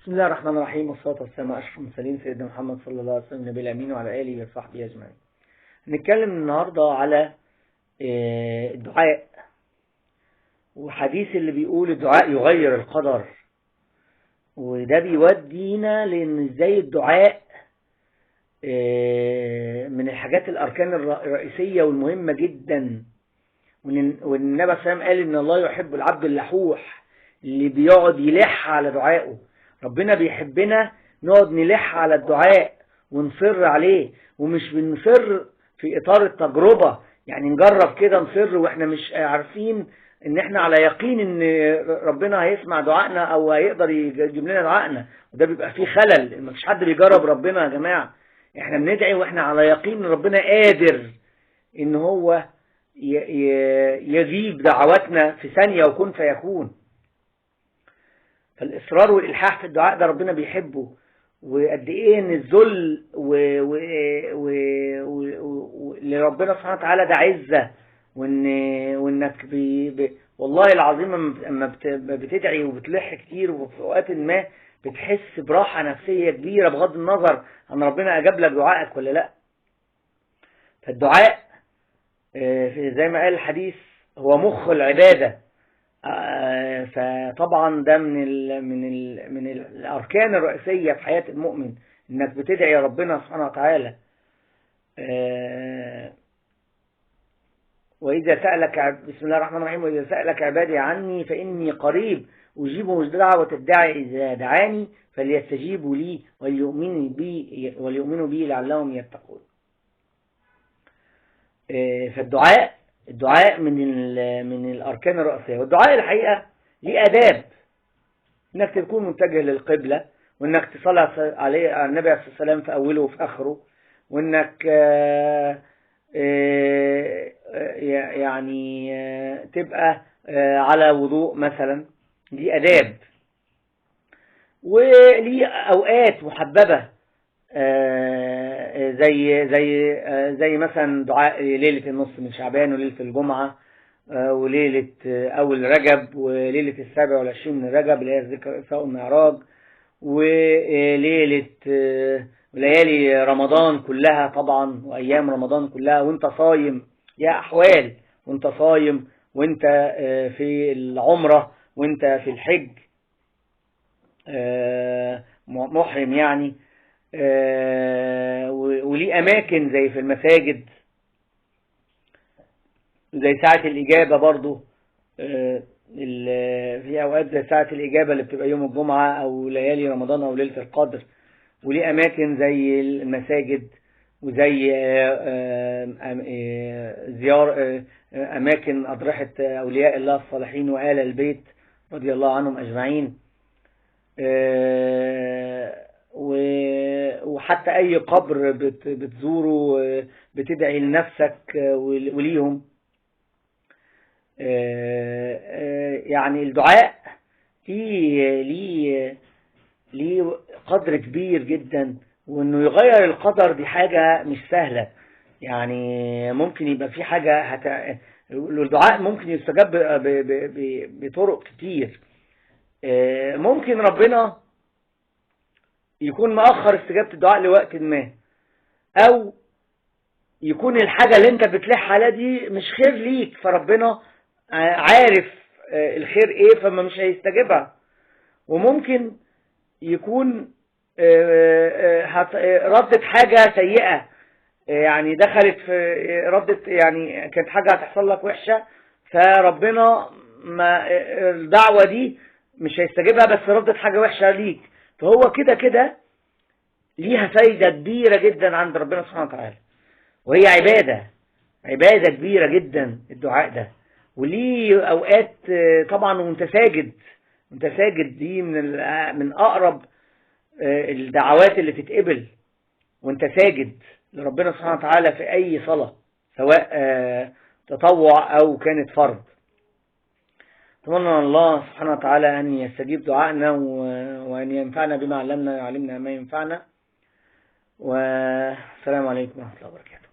بسم الله الرحمن الرحيم، والصلاة والسلام على أشرف المرسلين سيدنا محمد صلى الله عليه وسلم النبي الأمين وعلى آله وصحبه أجمعين. نتكلم النهاردة على الدعاء، وحديث اللي بيقول الدعاء يغير القدر، وده بيودينا لأن ازاي الدعاء من الحاجات الأركان الرئيسية والمهمة جدا. والنبي صلى الله عليه وسلم قال إن الله يحب العبد اللحوح اللي بيقعد يلح على دعائه. ربنا بيحبنا نقعد نلح على الدعاء ونصر عليه، ومش بنصر في إطار التجربة، يعني نجرب كده نصر واحنا مش عارفين ان احنا على يقين ان ربنا هيسمع دعائنا او هيقدر يجيب لنا دعائنا، وده بيبقى فيه خلل. مفيش حد بيجرب ربنا يا جماعة، احنا بندعي واحنا على يقين ان ربنا قادر ان هو يجيب دعواتنا في ثانية وكن فيكون. فالإصرار والإلحاح في الدعاء ده ربنا بيحبه، وقد إيه إن الذل لربنا سبحانه وتعالى ده عزة، وإنك والله العظيم لما بتدعي وبتلح كتير وفي أوقات ما بتحس براحة نفسية كبيرة بغض النظر عن ربنا أجاب لك دعائك ولا لأ. فالدعاء زي ما قال الحديث هو مخ العبادة. فطبعا ده من الأركان الرئيسية في حياة المؤمن، إنك بتدعي ربنا سبحانه وتعالى. وإذا سألك بسم الله الرحمن الرحيم، وإذا سألك عبادي عني فإني قريب أجيب دعوة الداعي إذا دعاني فليستجيبوا لي وليؤمنوا بي لعلهم يتقون. الدعاء من الأركان الرئيسية. والدعاء الحقيقة ليه آداب، إنك تكون متجه للقبلة، وإنك تصلي على النبي عليه الصلاة والسلام في أوله وفي آخره، وإنك يعني تبقى على وضوء مثلا. دي آداب، وليه أوقات محببة زي مثلا دعاء ليلة النصف من شعبان، وليلة الجمعة، وليلة أول رجب، وليلة 27 من رجب اللي هي ذكر الإسراء والمعراج، وليلة وليالي رمضان كلها طبعا، وأيام رمضان كلها، وانت صايم يا أحوال، وانت صايم، وانت في العمرة، وانت في الحج محرم يعني. وليه أماكن زي في المساجد، زي ساعة الإجابة برضو، في أوقات زي ساعة الإجابة اللي بتبقى يوم الجمعة أو ليالي رمضان أو ليلة القدر. وليه أماكن زي المساجد، وزي زيارة أماكن أضرحة أولياء الله الصالحين وآل البيت رضي الله عنهم أجمعين. وحتى أي قبر بتزوره بتدعي لنفسك وليهم. يعني الدعاء ليه قدر كبير جدا، وإنه يغير القدر دي حاجة مش سهلة. يعني ممكن يبقى في حاجة الدعاء ممكن يستجاب بطرق كتير. ممكن ربنا يكون مؤخر استجابة الدعاء لوقت ما، او يكون الحاجة اللي انت بتلح عليها دي مش خير ليك، فربنا عارف الخير ايه فما مش هيستجيبها. وممكن يكون ردت حاجة سيئة، يعني دخلت في ردت، يعني كانت حاجة هتحصل لك وحشة، فربنا ما الدعوة دي مش هيستجيبها، بس ردت حاجة وحشة ليك. فهو كده ليها فايدة كبيرة جدا عند ربنا سبحانه وتعالى، وهي عبادة كبيرة جدا الدعاء ده. وليه أوقات طبعا وانت ساجد دي من أقرب الدعوات اللي تتقبل وانت ساجد لربنا سبحانه وتعالى في أي صلاة، سواء تطوع أو كانت فرض. أتمنى الله سبحانه وتعالى أن يستجيب دعائنا، وأن ينفعنا بما علمنا ويعلمنا ما ينفعنا. والسلام عليكم ورحمة الله وبركاته.